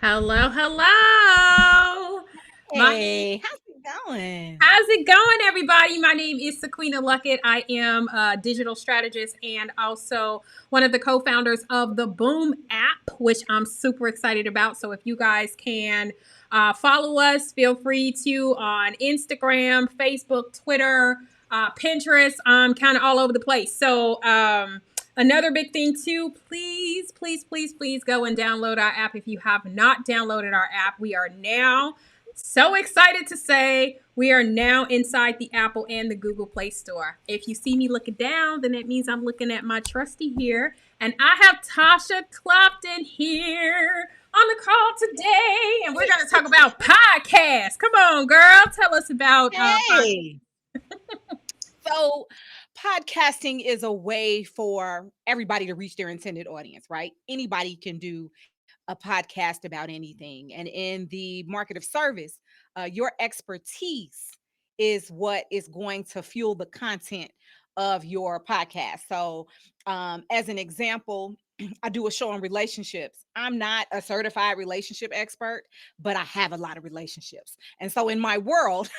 Hello, hello. My Hey, how's it going? How's it going, everybody? My name is Sequina Luckett. I am a digital strategist and also one of the co-founders of the Boom app, which I'm super excited about. So if you guys can follow us, feel free to on Instagram, Facebook, Twitter, Pinterest. I'm kind of all over the place. So another big thing too, please go and download our app. If you have not downloaded our app, we are now so excited to say we are now inside the Apple and the Google Play Store. If you see me looking down, then that means I'm looking at my trusty here. And I have Tasha Clopton here on the call today. And we're going to talk about podcasts. Come on, girl. Tell us about podcasts. Hey. So, podcasting is a way for everybody to reach their intended audience, right? Anybody can do a podcast about anything. And in the market of service, your expertise is what is going to fuel the content of your podcast. So, as an example, I do a show on relationships. I'm not a certified relationship expert, but I have a lot of relationships. And so in my world,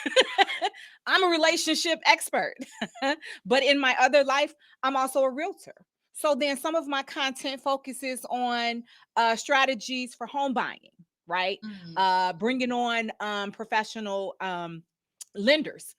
I'm a relationship expert. But in my other life, I'm also a realtor. So then some of my content focuses on strategies for home buying, right? Bringing on professional lenders.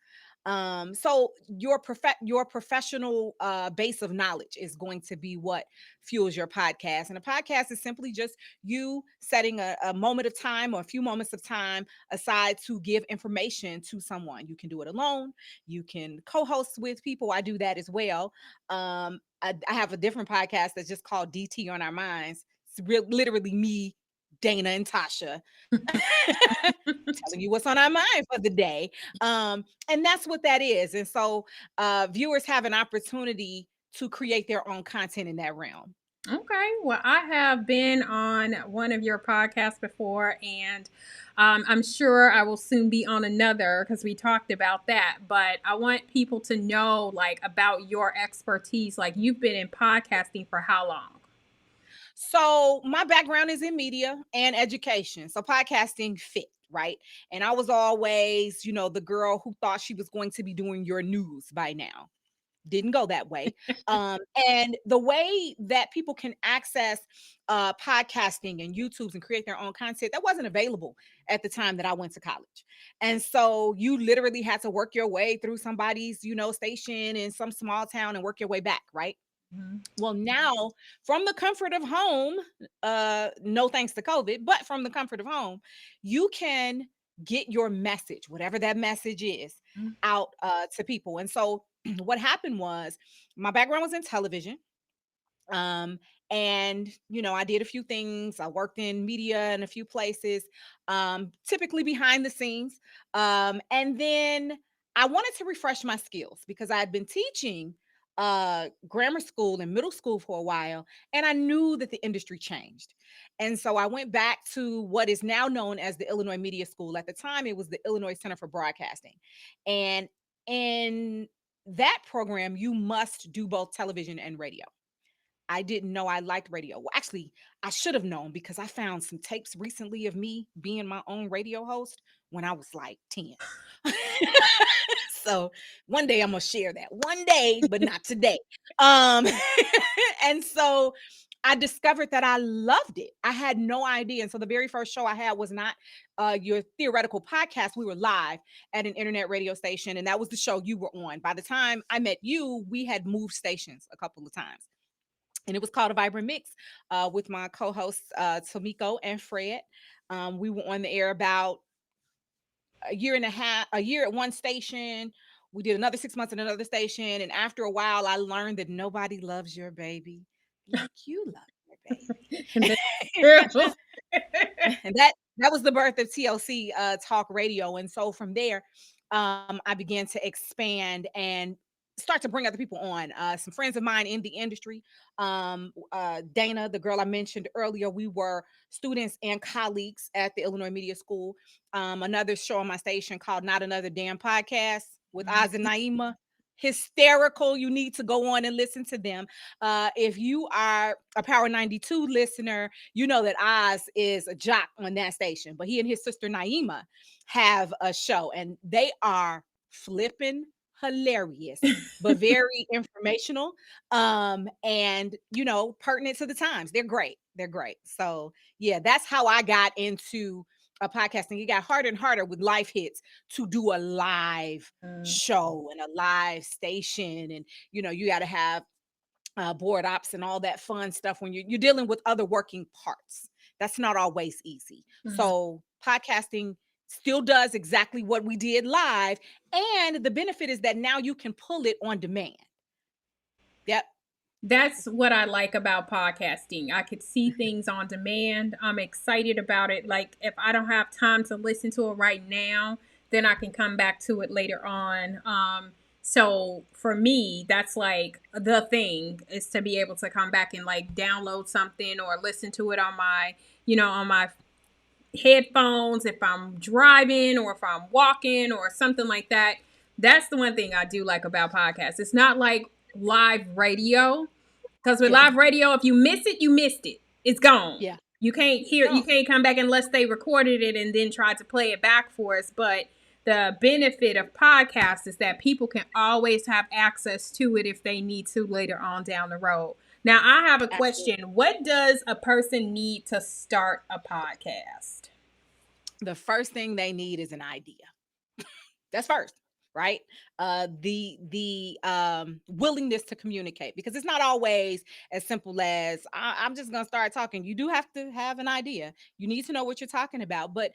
So your professional base of knowledge is going to be what fuels your podcast. And a podcast is simply just you setting a moment of time or a few moments of time aside to give information to someone. You can do it alone. You can co-host with people. I do that as well. I have a different podcast that's just called DT on Our Minds. It's literally me, Dana, and Tasha telling you what's on our mind for the day. And that's what that is. And so viewers have an opportunity to create their own content in that realm. Okay. Well, I have been on one of your podcasts before, and I'm sure I will soon be on another because we talked about that. But I want people to know, like, about your expertise. Like, you've been in podcasting for how long? So my background is in media and education. So podcasting fit, right? And I was always, the girl who thought she was going to be doing your news by now. Didn't go that way. And the way that people can access podcasting and YouTubes and create their own content, that wasn't available at the time that I went to college. And so you literally had to work your way through somebody's, station in some small town and work your way back, right? Well, now from the comfort of home, no thanks to COVID, but from the comfort of home, you can get your message, whatever that message is, out to people. And so what happened was my background was in television. And I did a few things. I worked in media in a few places, typically behind the scenes. And then I wanted to refresh my skills because I had been teaching grammar school and middle school for a while, and I knew that the industry changed. And so I went back to what is now known as the Illinois Media School. At the time, it was the Illinois Center for Broadcasting. And in that program, you must do both television and radio. I didn't know I liked radio. Well, actually, I should have known because I found some tapes recently of me being my own radio host when I was like 10. So one day I'm gonna share that. One day, but not today. Um, and so I discovered that I loved it. I had no idea. And so the very first show I had was not your theoretical podcast. We were live at an internet radio station, and that was the show you were on. By the time I met you, we had moved stations a couple of times. And it was called A Vibrant Mix with my co-hosts Tomiko and Fred. We were on the air about a year and a half, a year at one station. We did another 6 months at another station. And after a while, I learned that nobody loves your baby like you love your baby. And that was the birth of TLC Talk Radio. And so from there, I began to expand and start to bring other people on. Some friends of mine in the industry, Dana, the girl I mentioned earlier, we were students and colleagues at the Illinois Media School. Another show on my station called Not Another Damn Podcast with Oz and Naima. hysterical. You need to go on and listen to them. If you are a Power 92 listener, you know that Oz is a jock on that station, but he and his sister Naima have a show, and they are flipping hilarious, but very informational, and pertinent to the times. They're great. So yeah, that's how I got into podcasting. It got harder and harder with life hits to do a live Mm. show and a live station, and you got to have board ops and all that fun stuff when you're dealing with other working parts. That's not always easy. Mhm. So podcasting still does exactly what we did live, and the benefit is that now you can pull it on demand. Yep. That's what I like about podcasting. I could see things on demand. I'm excited about it. Like, if I don't have time to listen to it right now, then I can come back to it later on. So for me, that's like the thing, is to be able to come back and like download something or listen to it on my headphones if I'm driving or if I'm walking or something like that. That's the one thing I do like about podcasts. It's not like live radio, because with Yeah. live radio, if you miss it, you missed it. It's gone. Yeah. You can't It's hear. You gone. can't come back unless they recorded it and then tried to play it back for us. But the benefit of podcasts is that people can always have access to it if they need to later on down the road. Now, I have a Absolutely. question. What does a person need to start a podcast? The first thing they need is an idea. That's first, right? The willingness to communicate, because it's not always as simple as I'm just gonna start talking. You do have to have an idea. You need to know what you're talking about. But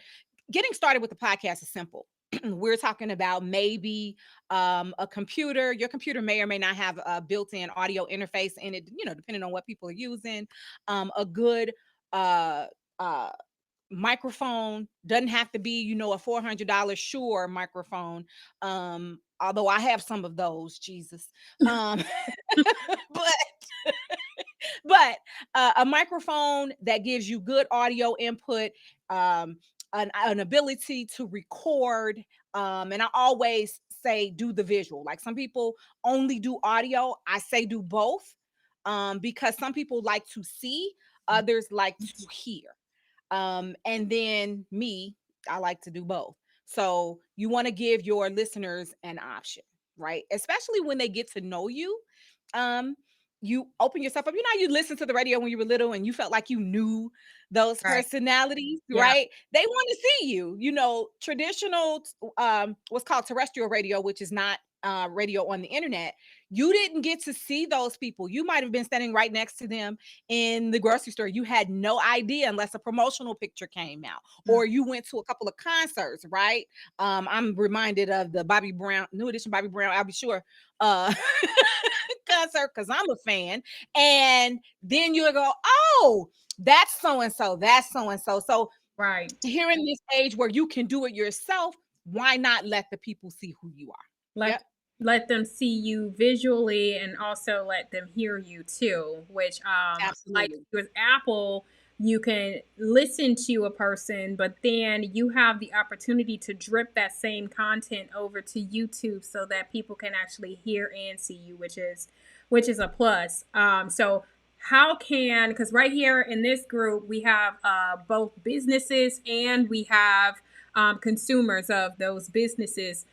getting started with the podcast is simple. We're talking about maybe a computer. Your computer may or may not have a built-in audio interface in it, depending on what people are using. A good uh uh microphone doesn't have to be, a $400 Shure microphone. Although I have some of those, Jesus. Um, but a microphone that gives you good audio input, um, an ability to record. And I always say do the visual. Like, some people only do audio. I say do both, because some people like to see, others like to hear. And then me, I like to do both. So you want to give your listeners an option, right? Especially when they get to know you. Um, you open yourself up. You listen to the radio when you were little and you felt like you knew those Right. personalities, Yeah. right? They want to see you. Traditional, what's called terrestrial radio, which is not radio on the internet. You didn't get to see those people. You might have been standing right next to them in the grocery store. You had no idea unless a promotional picture came out, Mm. or you went to a couple of concerts, right? I'm reminded of the Bobby Brown, New Edition Bobby Brown, I'll be sure, uh concert, because I'm a fan. And then you go, oh, that's so and so, that's so and so. So Right. here in this age where you can do it yourself, why not let the people see who you are? Let Yep. let them see you visually and also let them hear you too, which like Absolutely. with Apple, you can listen to a person, but then you have the opportunity to drip that same content over to YouTube so that people can actually hear and see you, which is a plus. So how can, because right here in this group we have both businesses and we have consumers of those businesses.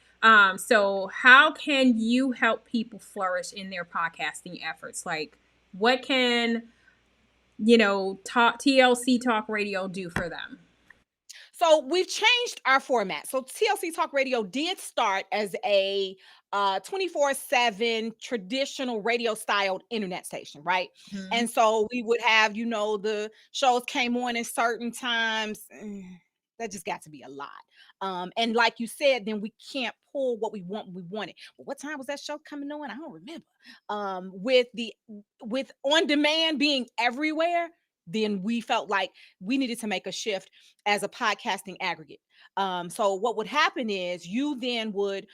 So how can you help people flourish in their podcasting efforts? Like, what can, TLC Talk Radio do for them? So we've changed our format. So TLC Talk Radio did start as a 24/7 traditional radio styled internet station, right? Mhm. And so we would have, the shows came on at certain times. That just got to be a lot. And like you said, then we can't pull what we want when we want it. Well, what time was that show coming on? I don't remember. With on demand being everywhere, then we felt like we needed to make a shift as a podcasting aggregate. So what would happen is you then would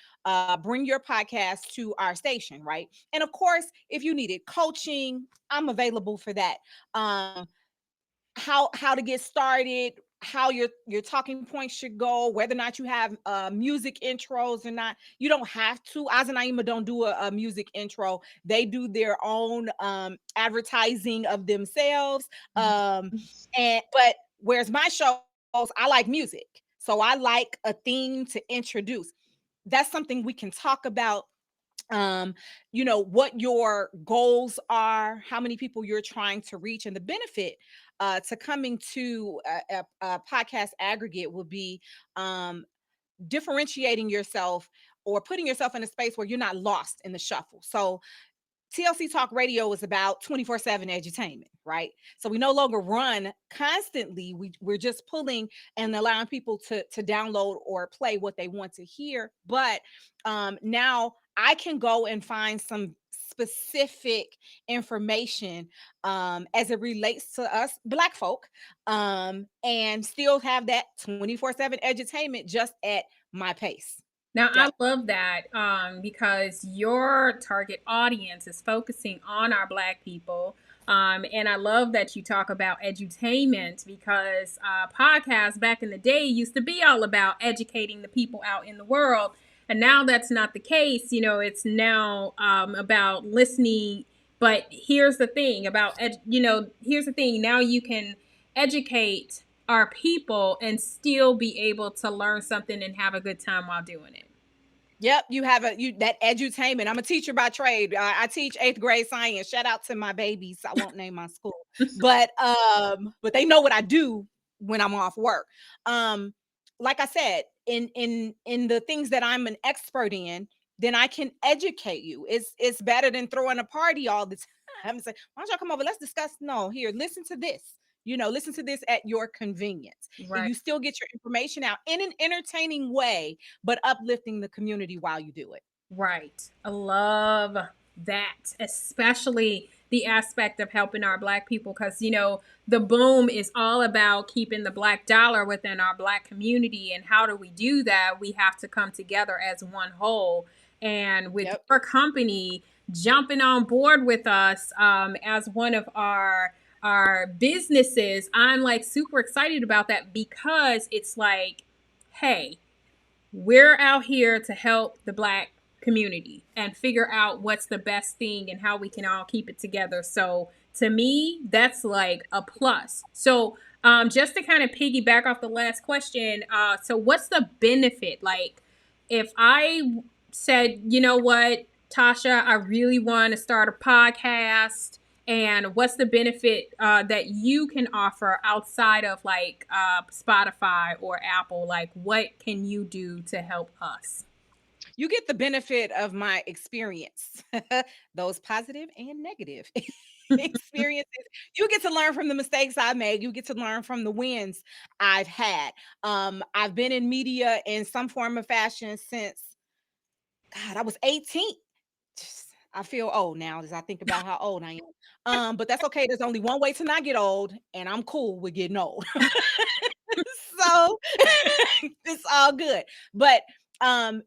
bring your podcast to our station, right? And of course, if you needed coaching, I'm available for that. How to get started. how your talking points should go, whether or not you have music intros or not. You don't have to. Oz and Naima don't do a music intro. They do their own advertising of themselves. And but whereas my shows, I like music. So I like a theme to introduce. That's something we can talk about. What your goals are, how many people you're trying to reach, and the benefit to coming to a podcast aggregate will be differentiating yourself or putting yourself in a space where you're not lost in the shuffle. So TLC Talk Radio is about 24/7 edutainment, right? So we no longer run constantly. We're just pulling and allowing people to download or play what they want to hear. But now I can go and find some specific information as it relates to us Black folk, and still have that 24/7 edutainment just at my pace. Now, I Yep. love that because your target audience is focusing on our Black people. And I love that you talk about edutainment because podcasts back in the day used to be all about educating the people out in the world. And now that's not the case. It's now about listening. But here's the thing here's the thing. Now you can educate our people and still be able to learn something and have a good time while doing it. Yep, you have that edutainment. I'm a teacher by trade. I teach 8th grade science. Shout out to my babies. I won't name my school, but they know what I do when I'm off work. Like I said, in the things that I'm an expert in, then I can educate you. It's better than throwing a party all the time and say, why don't y'all come over? Let's discuss. No, here, listen to this. Listen to this at your convenience. Right. You still get your information out in an entertaining way, but uplifting the community while you do it. Right. I love that, especially the aspect of helping our Black people because, the boom is all about keeping the Black dollar within our Black community. And how do we do that? We have to come together as one whole. And with your company jumping on board with us as one of our businesses, I'm like super excited about that because it's like, hey, we're out here to help the Black community and figure out what's the best thing and how we can all keep it together. So to me, that's like a plus. So just to kind of piggyback off the last question, so what's the benefit? Like if I said, you know what, Tasha, I really want to start a podcast, and what's the benefit that you can offer outside of like Spotify or Apple? Like what can you do to help us? You get the benefit of my experience, those positive and negative experiences. You get to learn from the mistakes I made. You get to learn from the wins I've had. I've been in media in some form of fashion since, God, I was 18. I feel old now as I think about how old I am. But that's okay. There's only one way to not get old, and I'm cool with getting old. So it's all good. But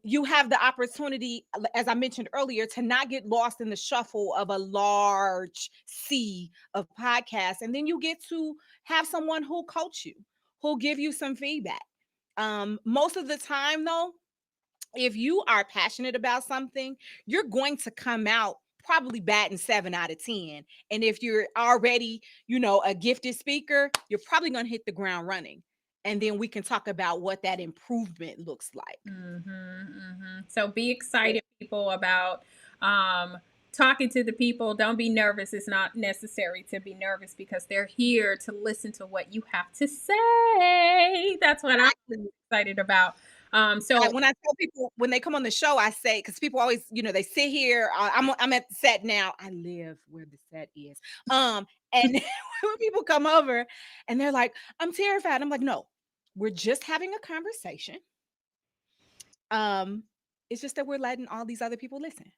you have the opportunity, as I mentioned earlier, to not get lost in the shuffle of a large sea of podcasts. And then you get to have someone who'll coach you, who'll give you some feedback. Most of the time, though, if you are passionate about something, you're going to come out probably batting 7 out of 10. And if you're already, a gifted speaker, you're probably going to hit the ground running. And then we can talk about what that improvement looks like. So be excited, people, about talking to the people. Don't be nervous. It's not necessary to be nervous because they're here to listen to what you have to say. That's what I'm really excited about. So when I tell people when they come on the show, I say, because people always, they sit here. I'm at the set now. I live where the set is. And when people come over and they're like, I'm terrified. I'm like, no, we're just having a conversation. It's just that we're letting all these other people listen.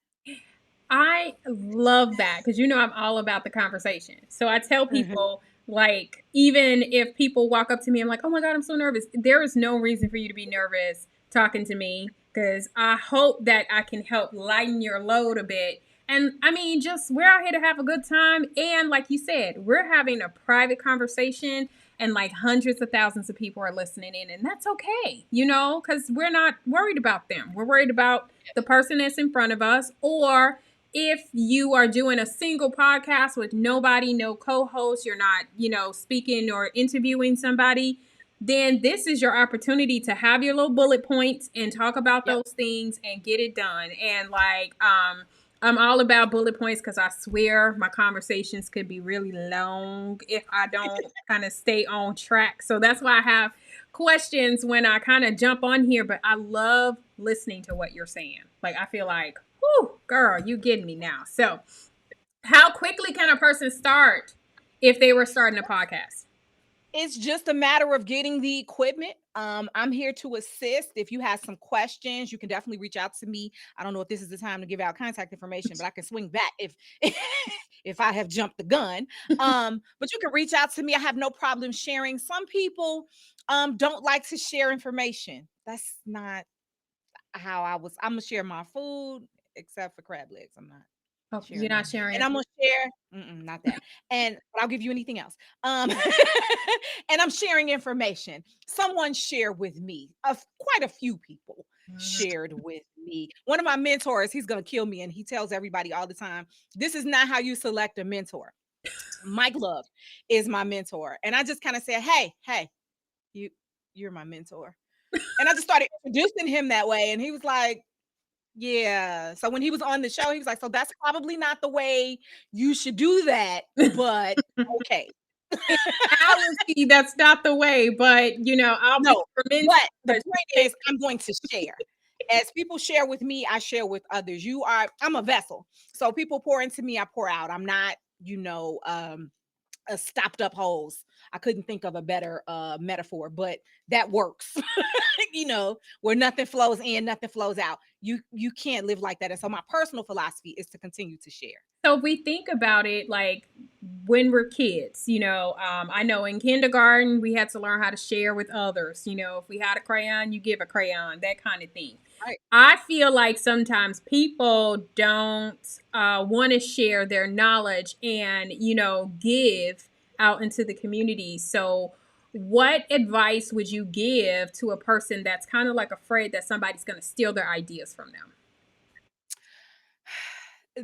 I love that because I'm all about the conversation. So I tell people, like, even if people walk up to me, I'm like, oh my God, I'm so nervous. There is no reason for you to be nervous talking to me because I hope that I can help lighten your load a bit And I mean, just we're out here to have a good time. And like you said, we're having a private conversation and like hundreds of thousands of people are listening in. And that's okay, you know, because we're not worried about them. We're worried about the person that's in front of us. Or if you are doing a single podcast with nobody, no co-host, you're not, you know, speaking or interviewing somebody, then this is your opportunity to have your little bullet points and talk about those things and get it done. And like, I'm all about bullet points because I swear my conversations could be really long if I don't kind of stay on track. So that's why I have questions when I kind of jump on here, but I love listening to what you're saying. Like, I feel like, whoo, girl, you getting me now. So how quickly can a person start if they were starting a podcast? It's just a matter of getting the equipment. I'm here to assist. If you have some questions, you can definitely reach out to me. I don't know if this is the time to give out contact information, but I can swing back if if I have jumped the gun. But you can reach out to me. I have no problem sharing. Some people don't like to share information. That's not how I was. I'm gonna share my food, except for crab legs. I'm not Oh, you're sharing not that. sharing And it. I'm gonna share, not that. And but I'll give you anything else. And I'm sharing information. Someone shared with me. Of quite a few people shared with me. One of my mentors, he's gonna kill me, and he tells everybody all the time, "This is not how you select a mentor." Mike Love is my mentor, and I just kind of said, "Hey, you, you're my mentor," and I just started introducing him that way, and he was like, yeah. So when he was on the show, he was like, "So that's probably not the way you should do that, but okay." Reality, that's not the way, but you know, I'll be No, fermented. but the point is, I'm going to share. As people share with me, I share with others. I'm a vessel. So people pour into me, I pour out. I'm not, stopped up holes. I couldn't think of a better metaphor, but that works. Where nothing flows in, nothing flows out. You can't live like that. And so my personal philosophy is to continue to share. So if we think about it, like when we're kids, you know, I know in kindergarten we had to learn how to share with others. You know, if we had a crayon, you give a crayon, that kind of thing. Right. I feel like sometimes people don't want to share their knowledge and, you know, give out into the community. So what advice would you give to a person that's kind of like afraid that somebody's going to steal their ideas from them?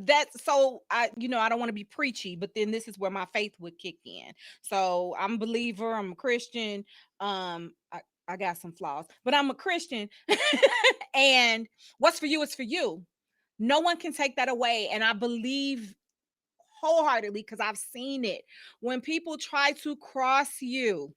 That's so I don't want to be preachy, but then this is where my faith would kick in. So I'm a believer, I'm a Christian. I got some flaws, but I'm a Christian. And what's for you is for you. No one can take that away. And I believe wholeheartedly because I've seen it. When people try to cross you,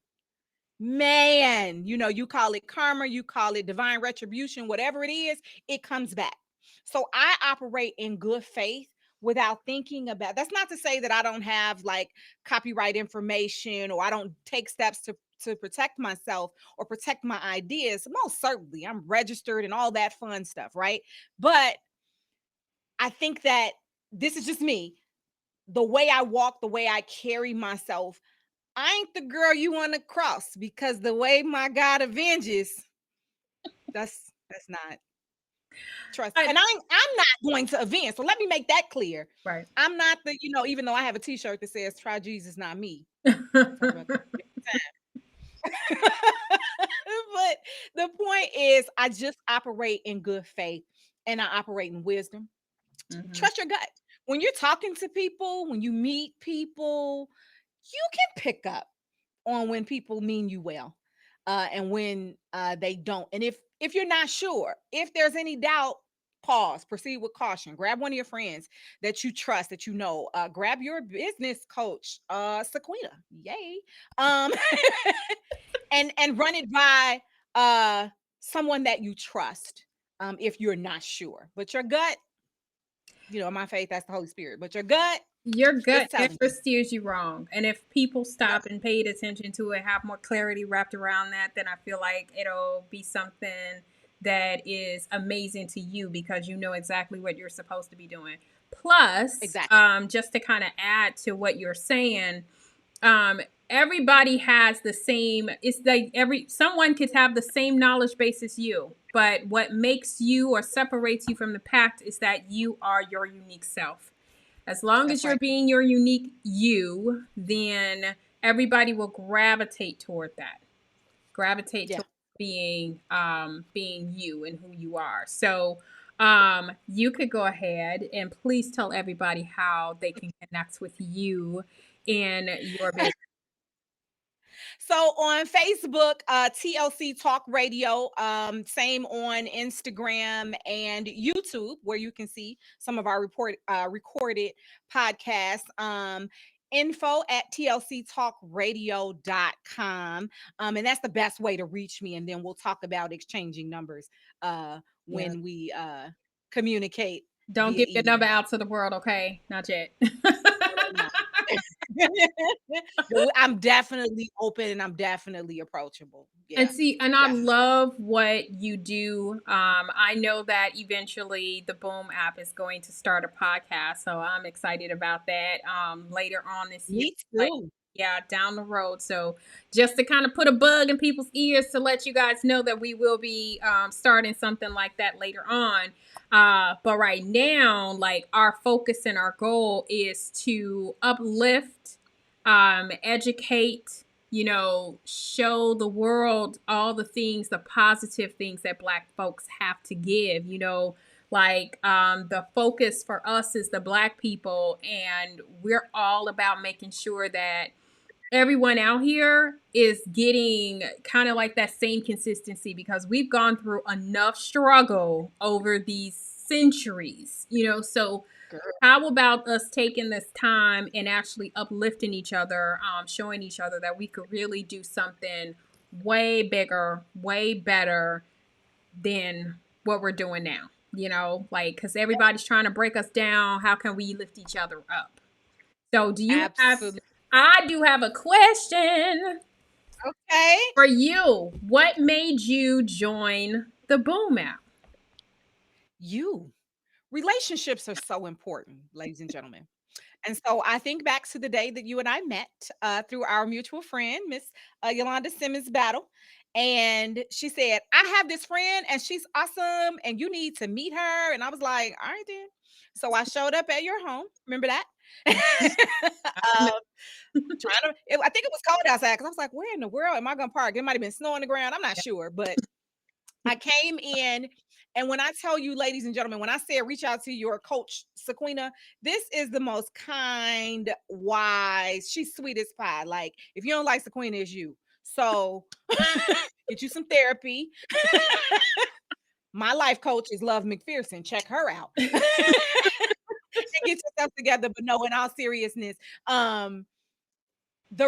man, you call it karma, you call it divine retribution, whatever it is, it comes back. So I operate in good faith without thinking about. That's not to say that I don't have like copyright information or I don't take steps to protect myself or protect my ideas. Most certainly, I'm registered and all that fun stuff, right? But I think that this is just me. The way I walk, the way I carry myself, I ain't the girl you want to cross because the way my God avenges, that's not trust. And I'm not going to avenge. So let me make that clear. Right. I'm not even though I have a t-shirt that says try Jesus, not me. Talk about that but the point is I just operate in good faith and I operate in wisdom. Trust your gut. When you're talking to people, when you meet people, you can pick up on when people mean you well and when they don't. And if you're not sure, if there's any doubt, pause, proceed with caution. Grab one of your friends that you trust, that grab your business coach, Sequina, yay, and run it by someone that you trust if you're not sure. But your gut, my faith, that's the Holy Spirit. But your gut telling never steers you wrong. And if people stop Yep. and paid attention to it, have more clarity wrapped around that, then I feel like it'll be something that is amazing to you because you know exactly what you're supposed to be doing. Plus, Exactly. just to kind of add to what you're saying, um, everybody has the same, it's like someone could have the same knowledge base as you, but what makes you or separates you from the pack is that you are your unique self. As long as That's you're right. being your unique you, then everybody will gravitate toward that. Gravitate Yeah. to being you and who you are. So you could go ahead and please tell everybody how they can connect with you in your business. So on Facebook, TLC Talk Radio, same on Instagram and YouTube, where you can see some of our recorded podcasts. Info at tlctalkradio.com. And that's the best way to reach me. And then we'll talk about exchanging numbers Yeah. when we communicate Don't via give your number email. out to the world, okay? Not yet. No. But I'm definitely open and I'm definitely approachable. And Yeah, see, and I definitely. love what you do. I know that eventually the Boom app is going to start a podcast, so I'm excited about that. Later on this year, Me like, too. yeah, down the road. So just to kind of put a bug in people's ears to let you guys know that we will be starting something like that later on. But right now, like our focus and our goal is to uplift, educate, show the world all the things, the positive things that Black folks have to give, like the focus for us is the Black people, and we're all about making sure that everyone out here is getting kind of like that same consistency, because we've gone through enough struggle over these centuries, so Girl, how about us taking this time and actually uplifting each other, showing each other that we could really do something way bigger, way better than what we're doing now? Like, because everybody's trying to break us down. How can we lift each other up? So, absolutely. I do have a question Okay. for you. What made you join the Boom app? You. Relationships are so important, ladies and gentlemen. And so I think back to the day that you and I met through our mutual friend, Miss Yolanda Simmons Battle. And she said, I have this friend and she's awesome and you need to meet her. And I was like, all right, then. So I showed up at your home. Remember that? No. um, I think it was cold outside because I was like, where in the world am I going to park? It might have been snow on the ground. I'm not sure. But I came in, and when I tell you, ladies and gentlemen, when I said reach out to your coach, Sequina, this is the most kind, wise, she's sweet as pie. Like, if you don't like Sequina, it's you. So get you some therapy. My life coach is Love McPherson. Check her out. And get yourself together. But no, in all seriousness, the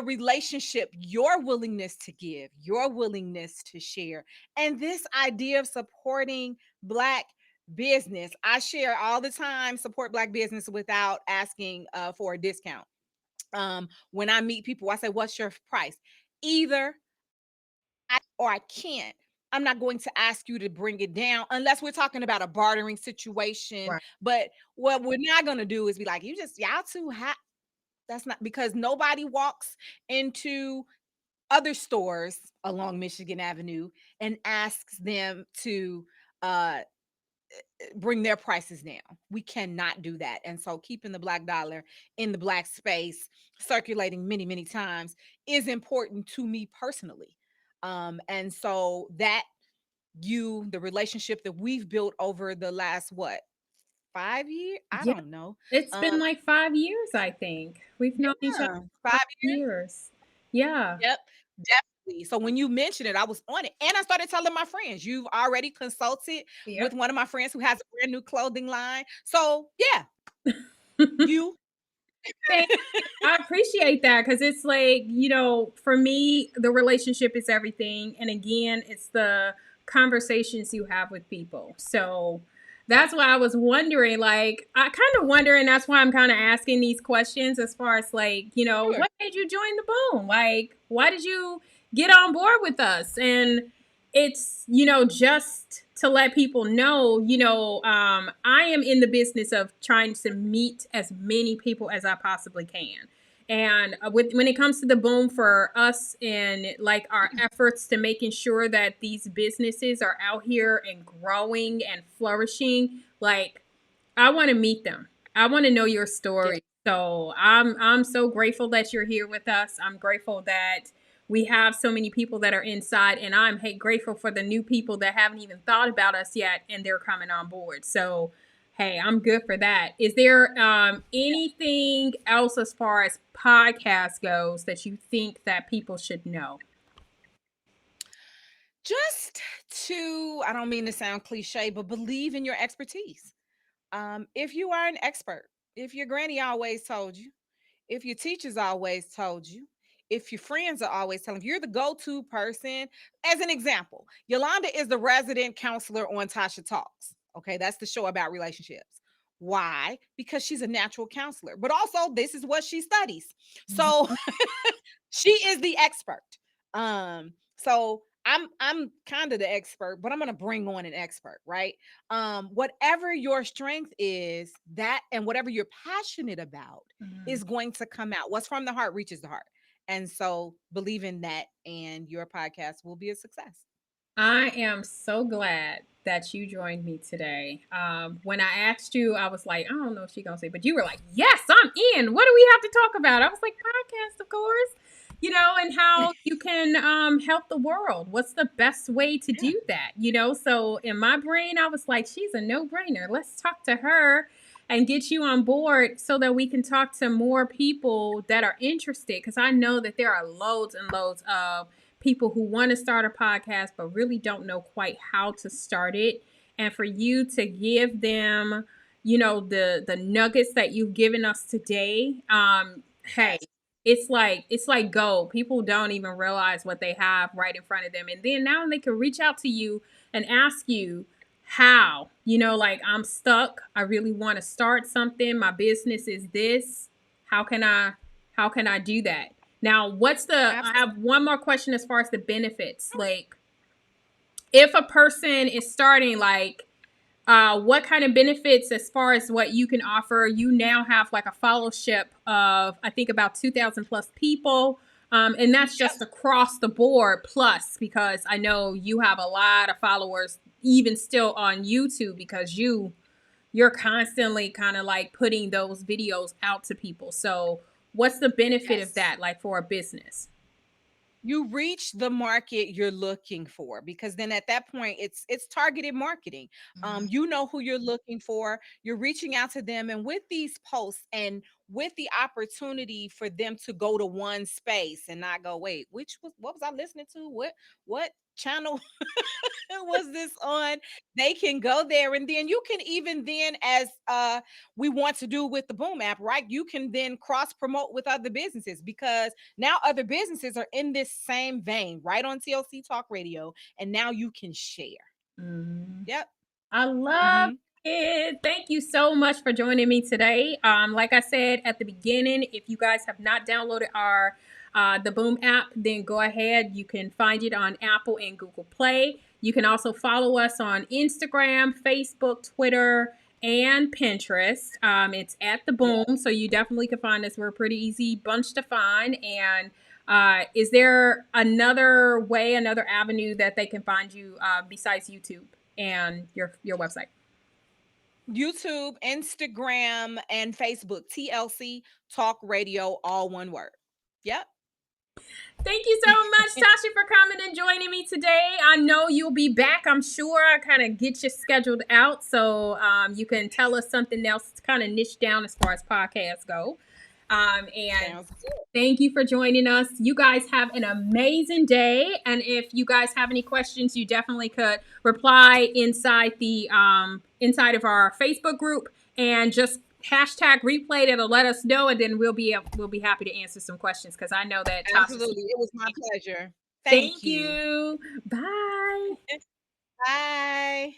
relationship, your willingness to give, your willingness to share, and this idea of supporting Black business. I share all the time, support Black business without asking for a discount. When I meet people, I say, what's your price? Either or I can't. I'm not going to ask you to bring it down unless we're talking about a bartering situation. Right. But what we're not going to do is be like, y'all too hot. That's not, because nobody walks into other stores along Michigan Avenue and asks them to uh bring their prices down. We cannot do that. And so keeping the Black dollar in the Black space, circulating many, many times, is important to me personally. And so that the relationship that we've built over the last, what, 5 years? I Yeah. don't know. It's Um, been like 5 years, I think. We've known each other yeah, for 5 years. 5 years. Yeah. Yep, definitely. So when you mentioned it, I was on it. And I started telling my friends, you've already consulted with Yep. one of my friends who has a brand new clothing line. So yeah, you. Thank you. I appreciate that, because it's like, for me, the relationship is everything. And again, it's the conversations you have with people. So that's why I was wondering, like, I kind of wonder, and that's why I'm kind of asking these questions as far as like, Sure. what made you join the Boom? Like, why did you get on board with us? And it's, just to let people know, I am in the business of trying to meet as many people as I possibly can. And when it comes to the boom for us and like our efforts to making sure that these businesses are out here and growing and flourishing, like I want to meet them. I want to know your story. So I'm so grateful that you're here with us. I'm grateful that we have so many people that are inside, and I'm grateful for the new people that haven't even thought about us yet, and they're coming on board. So hey, I'm good for that. Is there anything else as far as podcast goes that you think that people should know? Just to, I don't mean to sound cliche, but believe in your expertise. If you are an expert, if your granny always told you, if your teachers always told you, if your friends are always telling you, you're the go-to person. As an example, Yolanda is the resident counselor on Tasha Talks. Okay, that's the show about relationships. Why? Because she's a natural counselor, but also this is what she studies. So she is the expert. So I'm kind of the expert, but I'm gonna bring on an expert, right? Whatever your strength is, that and whatever you're passionate about is going to come out. What's from the heart reaches the heart. And so believe in that, and your podcast will be a success. I am so glad that you joined me today. When I asked you, I was like, I don't know if she's gonna say, but you were like, yes, I'm in. What do we have to talk about? I was like, podcast, of course. And how you can help the world. What's the best way to do that? So in my brain, I was like, she's a no-brainer. Let's talk to her and get you on board so that we can talk to more people that are interested. Because I know that there are loads and loads of people who want to start a podcast but really don't know quite how to start it. And for you to give them, the nuggets that you've given us today, hey, it's like gold. People don't even realize what they have right in front of them. And then now they can reach out to you and ask you how, like, I'm stuck. I really want to start something. My business is this. How can I do that? Now, I have one more question as far as the benefits. Like, if a person is starting, like, what kind of benefits as far as what you can offer? You now have like a fellowship of, I think, about 2,000 plus people. And that's just across the board plus, because I know you have a lot of followers even still on YouTube, because you're constantly kind of like putting those videos out to people. So what's the benefit of that, like, for a business? You reach the market you're looking for, because then at that point it's targeted marketing. You know who you're looking for, you're reaching out to them, and with these posts and with the opportunity for them to go to one space and not go, wait, what was I listening to, what channel was this on? They can go there, and then you can even then, as we want to do with the Boom app, right? You can then cross promote with other businesses, because now other businesses are in this same vein, right, on TLC Talk Radio, and now you can share. Mm-hmm. Yep. I love Mm-hmm. it. Thank you so much for joining me today. Like I said at the beginning, if you guys have not downloaded our the Boom app, then go ahead. You can find it on Apple and Google Play. You can also follow us on Instagram, Facebook, Twitter, and Pinterest. It's at the Boom, so you definitely can find us. We're a pretty easy bunch to find. And is there another avenue that they can find you besides YouTube and your website? YouTube, Instagram, and Facebook. TLC Talk Radio, all one word. Yep. Thank you so much, Tasha, for coming and joining me today. I know you'll be back, I'm sure. I kind of get you scheduled out so you can tell us something else to kind of niche down as far as podcasts go. And thank you for joining us. You guys have an amazing day. And if you guys have any questions, you definitely could reply inside of our Facebook group, and just hashtag replay. That'll let us know, and then we'll be happy to answer some questions, because I know that Absolutely. It was my pleasure. Thank you. Bye. Bye.